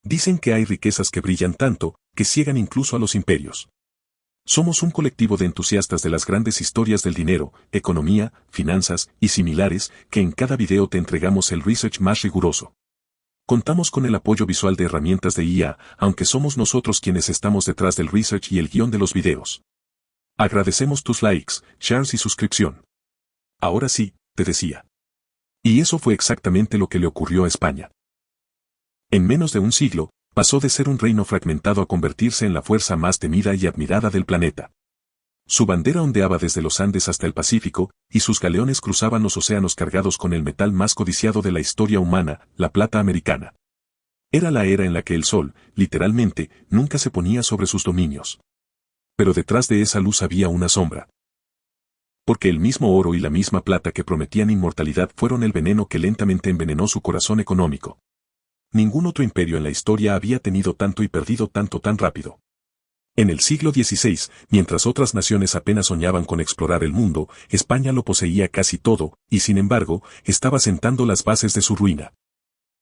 Dicen que hay riquezas que brillan tanto, que ciegan incluso a los imperios. Somos un colectivo de entusiastas de las grandes historias del dinero, economía, finanzas y similares, que en cada video te entregamos el research más riguroso. Contamos con el apoyo visual de herramientas de IA, aunque somos nosotros quienes estamos detrás del research y el guión de los videos. Agradecemos tus likes, shares y suscripción. Ahora sí, te decía. Y eso fue exactamente lo que le ocurrió a España. En menos de un siglo, pasó de ser un reino fragmentado a convertirse en la fuerza más temida y admirada del planeta. Su bandera ondeaba desde los Andes hasta el Pacífico, y sus galeones cruzaban los océanos cargados con el metal más codiciado de la historia humana, la plata americana. Era la era en la que el sol, literalmente, nunca se ponía sobre sus dominios. Pero detrás de esa luz había una sombra. Porque el mismo oro y la misma plata que prometían inmortalidad fueron el veneno que lentamente envenenó su corazón económico. Ningún otro imperio en la historia había tenido tanto y perdido tanto tan rápido. En el siglo XVI, mientras otras naciones apenas soñaban con explorar el mundo, España lo poseía casi todo, y sin embargo, estaba sentando las bases de su ruina.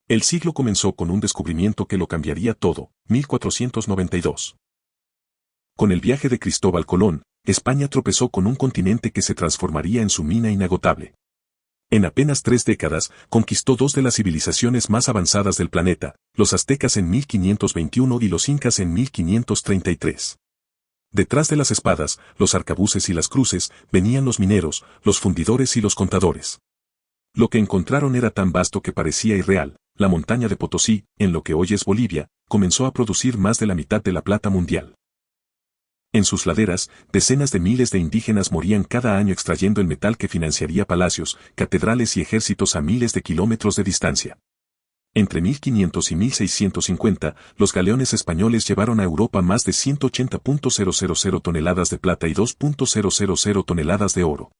El siglo comenzó con un descubrimiento que lo cambiaría todo, 1492. Con el viaje de Cristóbal Colón, España tropezó con un continente que se transformaría en su mina inagotable. En apenas 3 décadas, conquistó 2 de las civilizaciones más avanzadas del planeta, los aztecas en 1521 y los incas en 1533. Detrás de las espadas, los arcabuces y las cruces, venían los mineros, los fundidores y los contadores. Lo que encontraron era tan vasto que parecía irreal. La montaña de Potosí, en lo que hoy es Bolivia, comenzó a producir más de la mitad de la plata mundial. En sus laderas, decenas de miles de indígenas morían cada año extrayendo el metal que financiaría palacios, catedrales y ejércitos a miles de kilómetros de distancia. Entre 1500 y 1650, los galeones españoles llevaron a Europa más de 180.000 toneladas de plata y 2.000 toneladas de oro.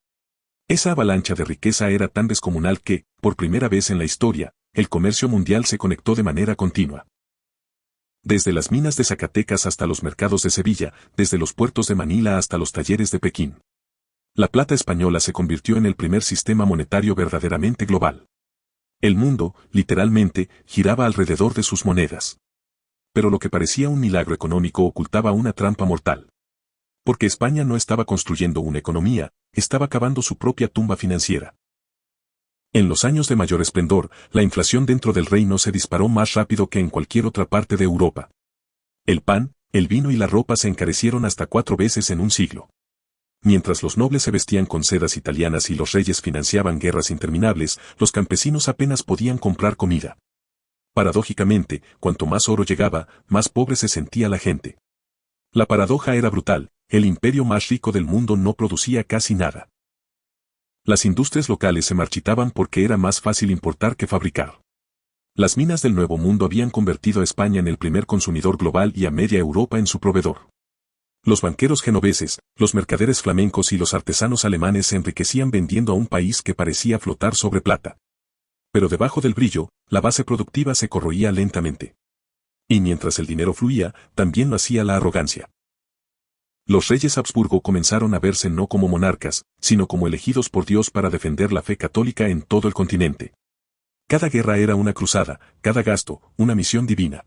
Esa avalancha de riqueza era tan descomunal que, por primera vez en la historia, el comercio mundial se conectó de manera continua. Desde las minas de Zacatecas hasta los mercados de Sevilla, desde los puertos de Manila hasta los talleres de Pekín. La plata española se convirtió en el primer sistema monetario verdaderamente global. El mundo, literalmente, giraba alrededor de sus monedas. Pero lo que parecía un milagro económico ocultaba una trampa mortal. Porque España no estaba construyendo una economía, estaba cavando su propia tumba financiera. En los años de mayor esplendor, la inflación dentro del reino se disparó más rápido que en cualquier otra parte de Europa. El pan, el vino y la ropa se encarecieron hasta 4 veces en un siglo. Mientras los nobles se vestían con sedas italianas y los reyes financiaban guerras interminables, los campesinos apenas podían comprar comida. Paradójicamente, cuanto más oro llegaba, más pobre se sentía la gente. La paradoja era brutal, el imperio más rico del mundo no producía casi nada. Las industrias locales se marchitaban porque era más fácil importar que fabricar. Las minas del Nuevo Mundo habían convertido a España en el primer consumidor global y a media Europa en su proveedor. Los banqueros genoveses, los mercaderes flamencos y los artesanos alemanes se enriquecían vendiendo a un país que parecía flotar sobre plata. Pero debajo del brillo, la base productiva se corroía lentamente. Y mientras el dinero fluía, también lo hacía la arrogancia. Los reyes Habsburgo comenzaron a verse no como monarcas, sino como elegidos por Dios para defender la fe católica en todo el continente. Cada guerra era una cruzada, cada gasto, una misión divina.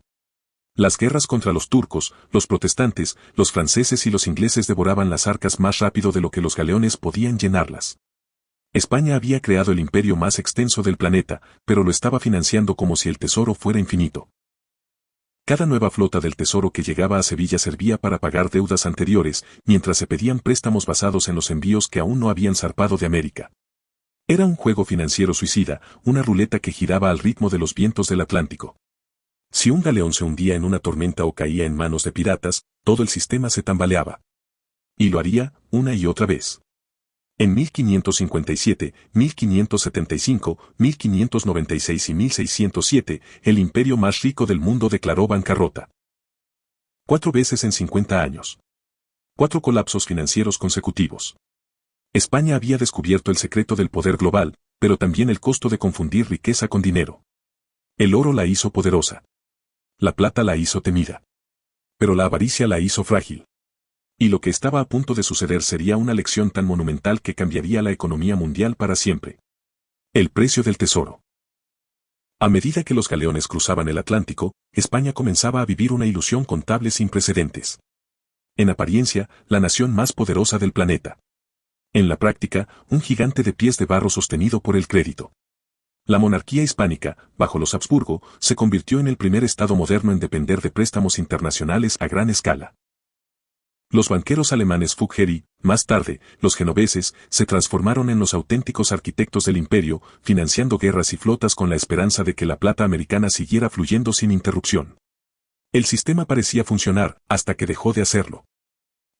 Las guerras contra los turcos, los protestantes, los franceses y los ingleses devoraban las arcas más rápido de lo que los galeones podían llenarlas. España había creado el imperio más extenso del planeta, pero lo estaba financiando como si el tesoro fuera infinito. Cada nueva flota del tesoro que llegaba a Sevilla servía para pagar deudas anteriores, mientras se pedían préstamos basados en los envíos que aún no habían zarpado de América. Era un juego financiero suicida, una ruleta que giraba al ritmo de los vientos del Atlántico. Si un galeón se hundía en una tormenta o caía en manos de piratas, todo el sistema se tambaleaba. Y lo haría, una y otra vez. En 1557, 1575, 1596 y 1607, el imperio más rico del mundo declaró bancarrota. 4 veces en 50 años. 4 colapsos financieros consecutivos. España había descubierto el secreto del poder global, pero también el costo de confundir riqueza con dinero. El oro la hizo poderosa. La plata la hizo temida. Pero la avaricia la hizo frágil. Y lo que estaba a punto de suceder sería una lección tan monumental que cambiaría la economía mundial para siempre. El precio del tesoro. A medida que los galeones cruzaban el Atlántico, España comenzaba a vivir una ilusión contable sin precedentes. En apariencia, la nación más poderosa del planeta. En la práctica, un gigante de pies de barro sostenido por el crédito. La monarquía hispánica, bajo los Habsburgo, se convirtió en el primer estado moderno en depender de préstamos internacionales a gran escala. Los banqueros alemanes Fugger y, más tarde, los genoveses, se transformaron en los auténticos arquitectos del imperio, financiando guerras y flotas con la esperanza de que la plata americana siguiera fluyendo sin interrupción. El sistema parecía funcionar, hasta que dejó de hacerlo.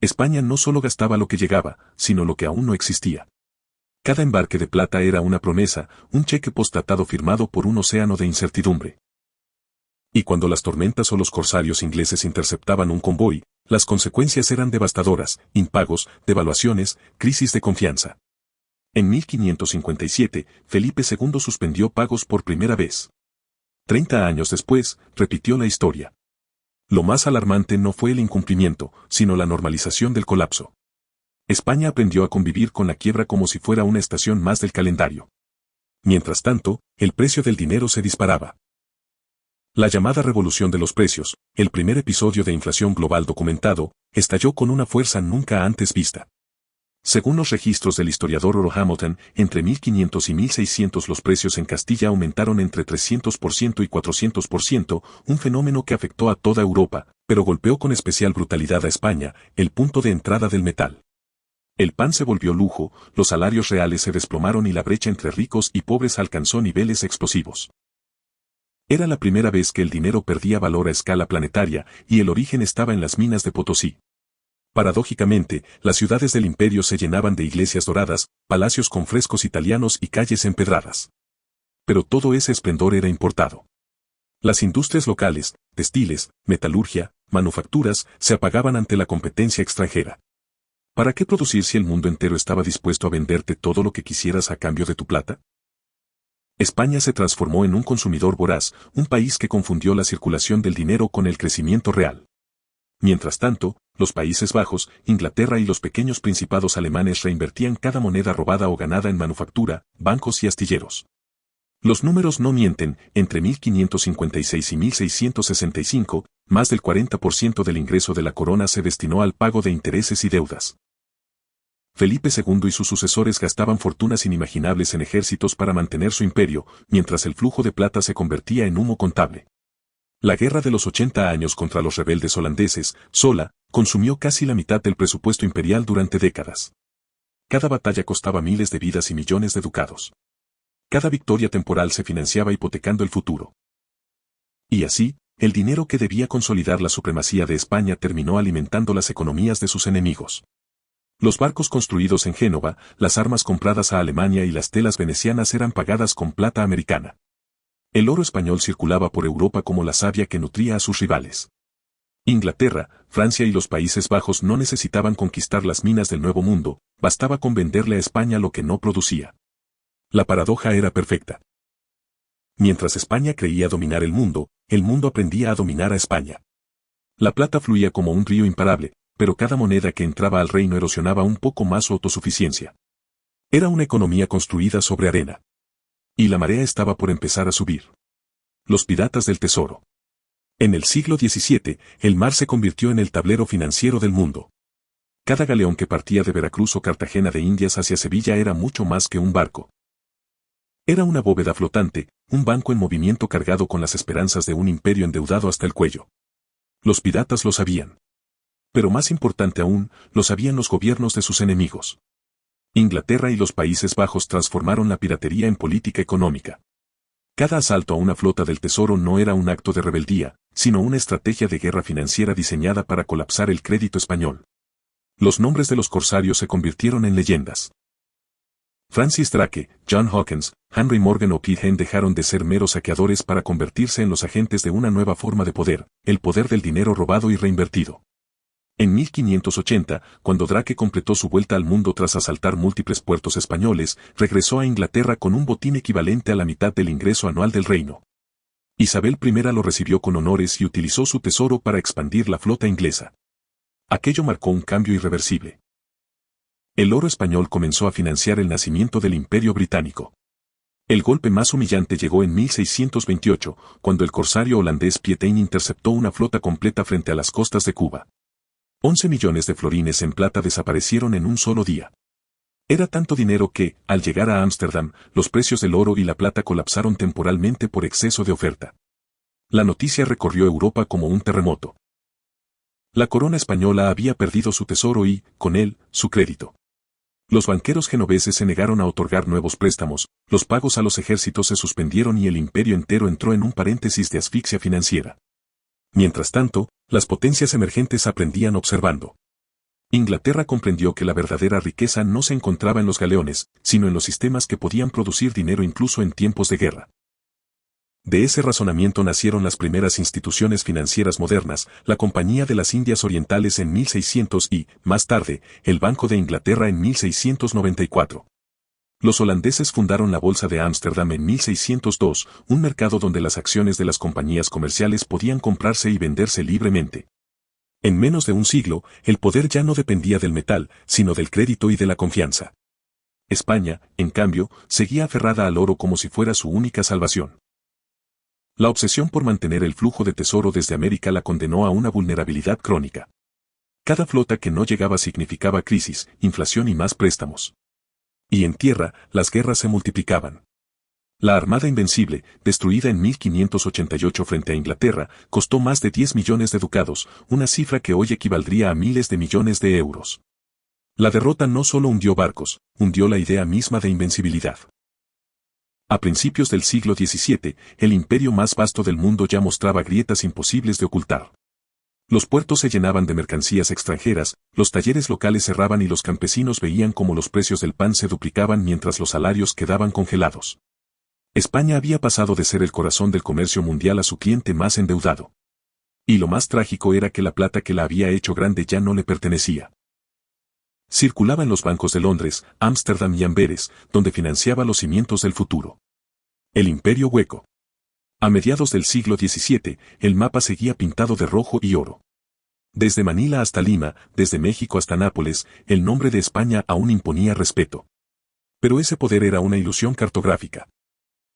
España no solo gastaba lo que llegaba, sino lo que aún no existía. Cada embarque de plata era una promesa, un cheque postdatado firmado por un océano de incertidumbre. Y cuando las tormentas o los corsarios ingleses interceptaban un convoy, las consecuencias eran devastadoras: impagos, devaluaciones, crisis de confianza. En 1557, Felipe II suspendió pagos por primera vez. 30 años después, repitió la historia. Lo más alarmante no fue el incumplimiento, sino la normalización del colapso. España aprendió a convivir con la quiebra como si fuera una estación más del calendario. Mientras tanto, el precio del dinero se disparaba. La llamada revolución de los precios, el primer episodio de inflación global documentado, estalló con una fuerza nunca antes vista. Según los registros del historiador Oro Hamilton, entre 1500 y 1600 los precios en Castilla aumentaron entre 300% y 400%, un fenómeno que afectó a toda Europa, pero golpeó con especial brutalidad a España, el punto de entrada del metal. El pan se volvió lujo, los salarios reales se desplomaron y la brecha entre ricos y pobres alcanzó niveles explosivos. Era la primera vez que el dinero perdía valor a escala planetaria, y el origen estaba en las minas de Potosí. Paradójicamente, las ciudades del imperio se llenaban de iglesias doradas, palacios con frescos italianos y calles empedradas. Pero todo ese esplendor era importado. Las industrias locales, textiles, metalurgia, manufacturas, se apagaban ante la competencia extranjera. ¿Para qué producir si el mundo entero estaba dispuesto a venderte todo lo que quisieras a cambio de tu plata? España se transformó en un consumidor voraz, un país que confundió la circulación del dinero con el crecimiento real. Mientras tanto, los Países Bajos, Inglaterra y los pequeños principados alemanes reinvertían cada moneda robada o ganada en manufactura, bancos y astilleros. Los números no mienten: entre 1556 y 1665, más del 40% del ingreso de la corona se destinó al pago de intereses y deudas. Felipe II y sus sucesores gastaban fortunas inimaginables en ejércitos para mantener su imperio, mientras el flujo de plata se convertía en humo contable. La guerra de los 80 años contra los rebeldes holandeses, sola, consumió casi la mitad del presupuesto imperial durante décadas. Cada batalla costaba miles de vidas y millones de ducados. Cada victoria temporal se financiaba hipotecando el futuro. Y así, el dinero que debía consolidar la supremacía de España terminó alimentando las economías de sus enemigos. Los barcos construidos en Génova, las armas compradas a Alemania y las telas venecianas eran pagadas con plata americana. El oro español circulaba por Europa como la savia que nutría a sus rivales. Inglaterra, Francia y los Países Bajos no necesitaban conquistar las minas del Nuevo Mundo, bastaba con venderle a España lo que no producía. La paradoja era perfecta. Mientras España creía dominar el mundo aprendía a dominar a España. La plata fluía como un río imparable, pero cada moneda que entraba al reino erosionaba un poco más su autosuficiencia. Era una economía construida sobre arena. Y la marea estaba por empezar a subir. Los piratas del tesoro. En el siglo XVII, el mar se convirtió en el tablero financiero del mundo. Cada galeón que partía de Veracruz o Cartagena de Indias hacia Sevilla era mucho más que un barco. Era una bóveda flotante, un banco en movimiento cargado con las esperanzas de un imperio endeudado hasta el cuello. Los piratas lo sabían. Pero más importante aún, lo sabían los gobiernos de sus enemigos. Inglaterra y los Países Bajos transformaron la piratería en política económica. Cada asalto a una flota del tesoro no era un acto de rebeldía, sino una estrategia de guerra financiera diseñada para colapsar el crédito español. Los nombres de los corsarios se convirtieron en leyendas. Francis Drake, John Hawkins, Henry Morgan o Pitt Heyn dejaron de ser meros saqueadores para convertirse en los agentes de una nueva forma de poder, el poder del dinero robado y reinvertido. En 1580, cuando Drake completó su vuelta al mundo tras asaltar múltiples puertos españoles, regresó a Inglaterra con un botín equivalente a la mitad del ingreso anual del reino. Isabel I lo recibió con honores y utilizó su tesoro para expandir la flota inglesa. Aquello marcó un cambio irreversible. El oro español comenzó a financiar el nacimiento del Imperio Británico. El golpe más humillante llegó en 1628, cuando el corsario holandés Pietijn interceptó una flota completa frente a las costas de Cuba. 11 millones de florines en plata desaparecieron en un solo día. Era tanto dinero que, al llegar a Ámsterdam, los precios del oro y la plata colapsaron temporalmente por exceso de oferta. La noticia recorrió Europa como un terremoto. La corona española había perdido su tesoro y, con él, su crédito. Los banqueros genoveses se negaron a otorgar nuevos préstamos, los pagos a los ejércitos se suspendieron y el imperio entero entró en un paréntesis de asfixia financiera. Mientras tanto, las potencias emergentes aprendían observando. Inglaterra comprendió que la verdadera riqueza no se encontraba en los galeones, sino en los sistemas que podían producir dinero incluso en tiempos de guerra. De ese razonamiento nacieron las primeras instituciones financieras modernas, la Compañía de las Indias Orientales en 1600 y, más tarde, el Banco de Inglaterra en 1694. Los holandeses fundaron la Bolsa de Ámsterdam en 1602, un mercado donde las acciones de las compañías comerciales podían comprarse y venderse libremente. En menos de un siglo, el poder ya no dependía del metal, sino del crédito y de la confianza. España, en cambio, seguía aferrada al oro como si fuera su única salvación. La obsesión por mantener el flujo de tesoro desde América la condenó a una vulnerabilidad crónica. Cada flota que no llegaba significaba crisis, inflación y más préstamos. Y en tierra, las guerras se multiplicaban. La Armada Invencible, destruida en 1588 frente a Inglaterra, costó más de 10 millones de ducados, una cifra que hoy equivaldría a miles de millones de euros. La derrota no solo hundió barcos, hundió la idea misma de invencibilidad. A principios del siglo XVII, el imperio más vasto del mundo ya mostraba grietas imposibles de ocultar. Los puertos se llenaban de mercancías extranjeras, los talleres locales cerraban y los campesinos veían cómo los precios del pan se duplicaban mientras los salarios quedaban congelados. España había pasado de ser el corazón del comercio mundial a su cliente más endeudado. Y lo más trágico era que la plata que la había hecho grande ya no le pertenecía. Circulaba en los bancos de Londres, Ámsterdam y Amberes, donde financiaba los cimientos del futuro. El imperio hueco. A mediados del siglo XVII, el mapa seguía pintado de rojo y oro. Desde Manila hasta Lima, desde México hasta Nápoles, el nombre de España aún imponía respeto. Pero ese poder era una ilusión cartográfica.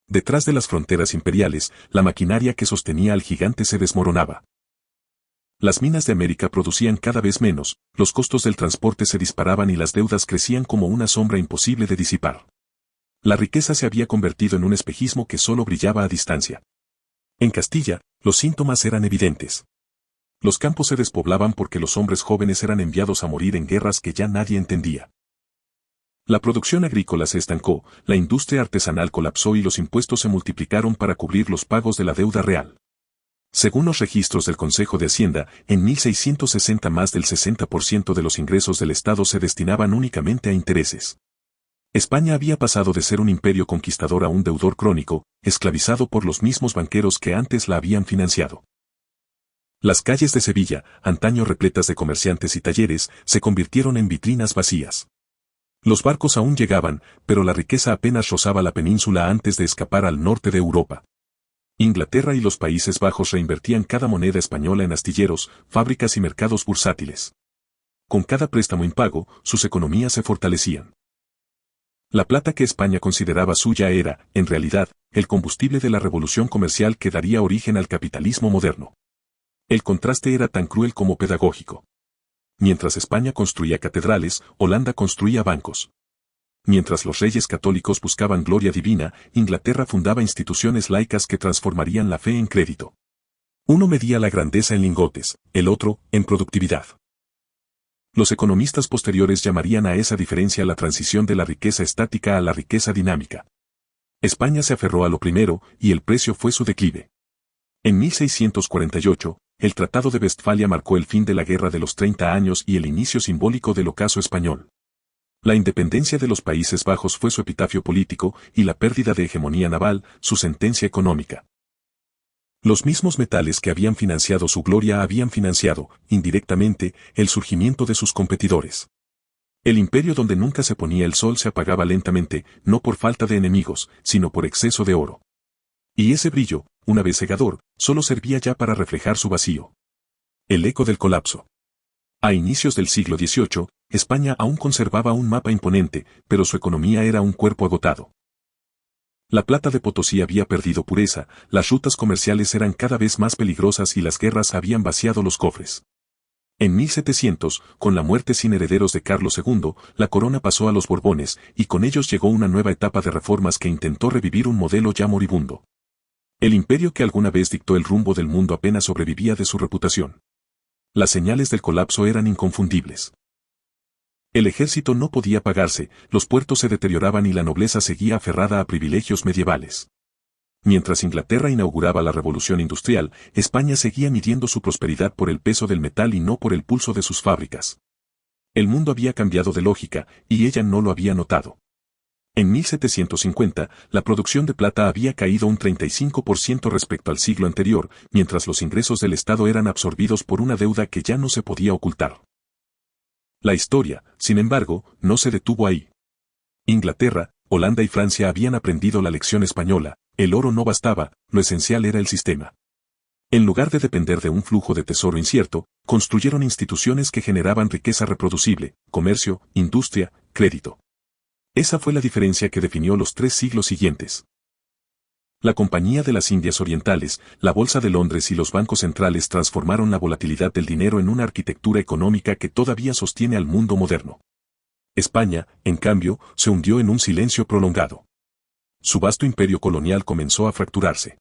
Detrás de las fronteras imperiales, la maquinaria que sostenía al gigante se desmoronaba. Las minas de América producían cada vez menos, los costos del transporte se disparaban y las deudas crecían como una sombra imposible de disipar. La riqueza se había convertido en un espejismo que solo brillaba a distancia. En Castilla, los síntomas eran evidentes. Los campos se despoblaban porque los hombres jóvenes eran enviados a morir en guerras que ya nadie entendía. La producción agrícola se estancó, la industria artesanal colapsó y los impuestos se multiplicaron para cubrir los pagos de la deuda real. Según los registros del Consejo de Hacienda, en 1660 más del 60% de los ingresos del Estado se destinaban únicamente a intereses. España había pasado de ser un imperio conquistador a un deudor crónico, esclavizado por los mismos banqueros que antes la habían financiado. Las calles de Sevilla, antaño repletas de comerciantes y talleres, se convirtieron en vitrinas vacías. Los barcos aún llegaban, pero la riqueza apenas rozaba la península antes de escapar al norte de Europa. Inglaterra y los Países Bajos reinvertían cada moneda española en astilleros, fábricas y mercados bursátiles. Con cada préstamo impago, sus economías se fortalecían. La plata que España consideraba suya era, en realidad, el combustible de la revolución comercial que daría origen al capitalismo moderno. El contraste era tan cruel como pedagógico. Mientras España construía catedrales, Holanda construía bancos. Mientras los reyes católicos buscaban gloria divina, Inglaterra fundaba instituciones laicas que transformarían la fe en crédito. Uno medía la grandeza en lingotes, el otro, en productividad. Los economistas posteriores llamarían a esa diferencia la transición de la riqueza estática a la riqueza dinámica. España se aferró a lo primero, y el precio fue su declive. En 1648, el Tratado de Westfalia marcó el fin de la Guerra de los 30 años y el inicio simbólico del ocaso español. La independencia de los Países Bajos fue su epitafio político y la pérdida de hegemonía naval, su sentencia económica. Los mismos metales que habían financiado su gloria habían financiado, indirectamente, el surgimiento de sus competidores. El imperio donde nunca se ponía el sol se apagaba lentamente, no por falta de enemigos, sino por exceso de oro. Y ese brillo, una vez cegador, solo servía ya para reflejar su vacío. El eco del colapso. A inicios del siglo XVIII, España aún conservaba un mapa imponente, pero su economía era un cuerpo agotado. La plata de Potosí había perdido pureza, las rutas comerciales eran cada vez más peligrosas y las guerras habían vaciado los cofres. En 1700, con la muerte sin herederos de Carlos II, la corona pasó a los Borbones, y con ellos llegó una nueva etapa de reformas que intentó revivir un modelo ya moribundo. El imperio que alguna vez dictó el rumbo del mundo apenas sobrevivía de su reputación. Las señales del colapso eran inconfundibles. El ejército no podía pagarse, los puertos se deterioraban y la nobleza seguía aferrada a privilegios medievales. Mientras Inglaterra inauguraba la revolución industrial, España seguía midiendo su prosperidad por el peso del metal y no por el pulso de sus fábricas. El mundo había cambiado de lógica, y ella no lo había notado. En 1750, la producción de plata había caído un 35% respecto al siglo anterior, mientras los ingresos del Estado eran absorbidos por una deuda que ya no se podía ocultar. La historia, sin embargo, no se detuvo ahí. Inglaterra, Holanda y Francia habían aprendido la lección española, el oro no bastaba, lo esencial era el sistema. En lugar de depender de un flujo de tesoro incierto, construyeron instituciones que generaban riqueza reproducible, comercio, industria, crédito. Esa fue la diferencia que definió los 3 siglos siguientes. La Compañía de las Indias Orientales, la Bolsa de Londres y los bancos centrales transformaron la volatilidad del dinero en una arquitectura económica que todavía sostiene al mundo moderno. España, en cambio, se hundió en un silencio prolongado. Su vasto imperio colonial comenzó a fracturarse.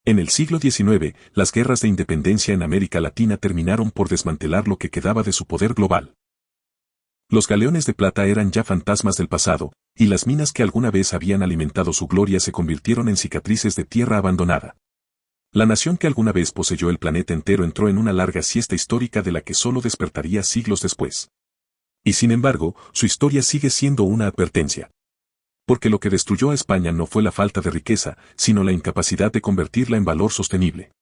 En el siglo XIX, las guerras de independencia en América Latina terminaron por desmantelar lo que quedaba de su poder global. Los galeones de plata eran ya fantasmas del pasado, y las minas que alguna vez habían alimentado su gloria se convirtieron en cicatrices de tierra abandonada. La nación que alguna vez poseyó el planeta entero entró en una larga siesta histórica de la que solo despertaría siglos después. Y sin embargo, su historia sigue siendo una advertencia. Porque lo que destruyó a España no fue la falta de riqueza, sino la incapacidad de convertirla en valor sostenible.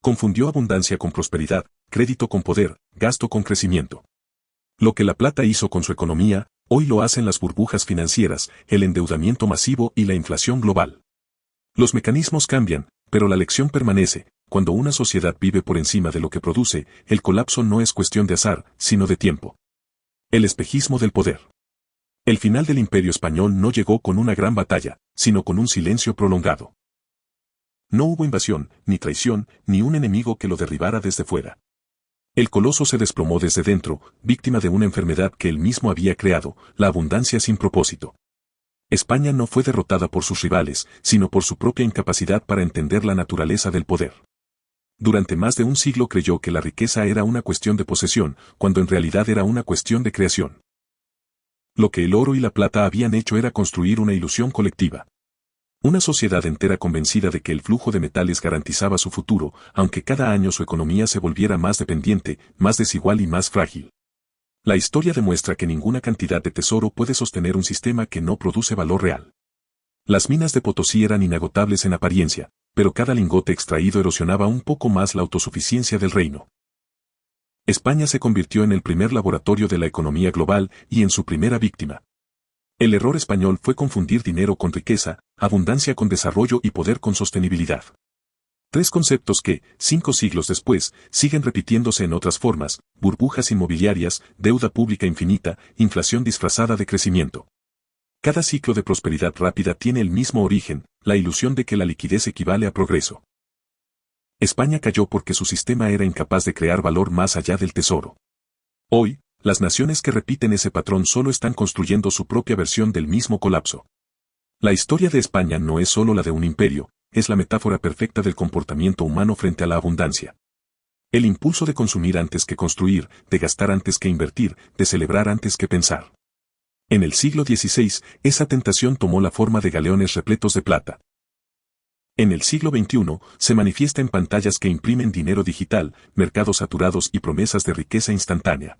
Confundió abundancia con prosperidad, crédito con poder, gasto con crecimiento. Lo que la plata hizo con su economía, hoy lo hacen las burbujas financieras, el endeudamiento masivo y la inflación global. Los mecanismos cambian, pero la lección permanece: cuando una sociedad vive por encima de lo que produce, el colapso no es cuestión de azar, sino de tiempo. El espejismo del poder. El final del Imperio Español no llegó con una gran batalla, sino con un silencio prolongado. No hubo invasión, ni traición, ni un enemigo que lo derribara desde fuera. El coloso se desplomó desde dentro, víctima de una enfermedad que él mismo había creado, la abundancia sin propósito. España no fue derrotada por sus rivales, sino por su propia incapacidad para entender la naturaleza del poder. Durante más de un siglo creyó que la riqueza era una cuestión de posesión, cuando en realidad era una cuestión de creación. Lo que el oro y la plata habían hecho era construir una ilusión colectiva. Una sociedad entera convencida de que el flujo de metales garantizaba su futuro, aunque cada año su economía se volviera más dependiente, más desigual y más frágil. La historia demuestra que ninguna cantidad de tesoro puede sostener un sistema que no produce valor real. Las minas de Potosí eran inagotables en apariencia, pero cada lingote extraído erosionaba un poco más la autosuficiencia del reino. España se convirtió en el primer laboratorio de la economía global y en su primera víctima. El error español fue confundir dinero con riqueza, abundancia con desarrollo y poder con sostenibilidad. 3 conceptos que, 5 siglos después, siguen repitiéndose en otras formas: burbujas inmobiliarias, deuda pública infinita, inflación disfrazada de crecimiento. Cada ciclo de prosperidad rápida tiene el mismo origen, la ilusión de que la liquidez equivale a progreso. España cayó porque su sistema era incapaz de crear valor más allá del tesoro. Hoy, las naciones que repiten ese patrón solo están construyendo su propia versión del mismo colapso. La historia de España no es solo la de un imperio, es la metáfora perfecta del comportamiento humano frente a la abundancia. El impulso de consumir antes que construir, de gastar antes que invertir, de celebrar antes que pensar. En el siglo XVI, esa tentación tomó la forma de galeones repletos de plata. En el siglo XXI, se manifiesta en pantallas que imprimen dinero digital, mercados saturados y promesas de riqueza instantánea.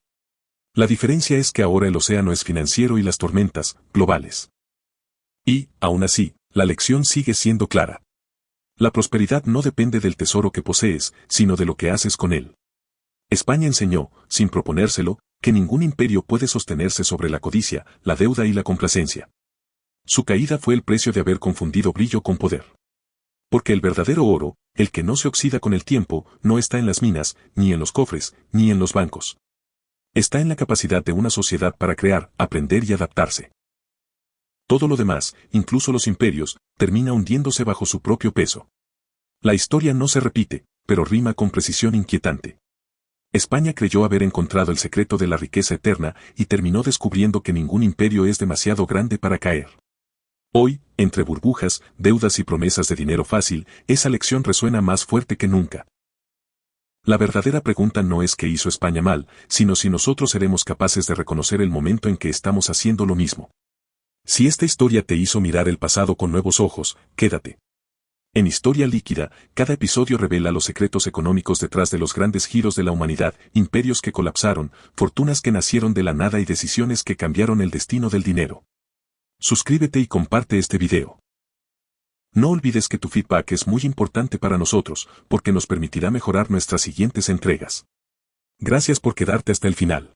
La diferencia es que ahora el océano es financiero y las tormentas, globales. Y, aún así, la lección sigue siendo clara. La prosperidad no depende del tesoro que posees, sino de lo que haces con él. España enseñó, sin proponérselo, que ningún imperio puede sostenerse sobre la codicia, la deuda y la complacencia. Su caída fue el precio de haber confundido brillo con poder. Porque el verdadero oro, el que no se oxida con el tiempo, no está en las minas, ni en los cofres, ni en los bancos. Está en la capacidad de una sociedad para crear, aprender y adaptarse. Todo lo demás, incluso los imperios, termina hundiéndose bajo su propio peso. La historia no se repite, pero rima con precisión inquietante. España creyó haber encontrado el secreto de la riqueza eterna y terminó descubriendo que ningún imperio es demasiado grande para caer. Hoy, entre burbujas, deudas y promesas de dinero fácil, esa lección resuena más fuerte que nunca. La verdadera pregunta no es qué hizo España mal, sino si nosotros seremos capaces de reconocer el momento en que estamos haciendo lo mismo. Si esta historia te hizo mirar el pasado con nuevos ojos, quédate. En Historia Líquida, cada episodio revela los secretos económicos detrás de los grandes giros de la humanidad, imperios que colapsaron, fortunas que nacieron de la nada y decisiones que cambiaron el destino del dinero. Suscríbete y comparte este video. No olvides que tu feedback es muy importante para nosotros, porque nos permitirá mejorar nuestras siguientes entregas. Gracias por quedarte hasta el final.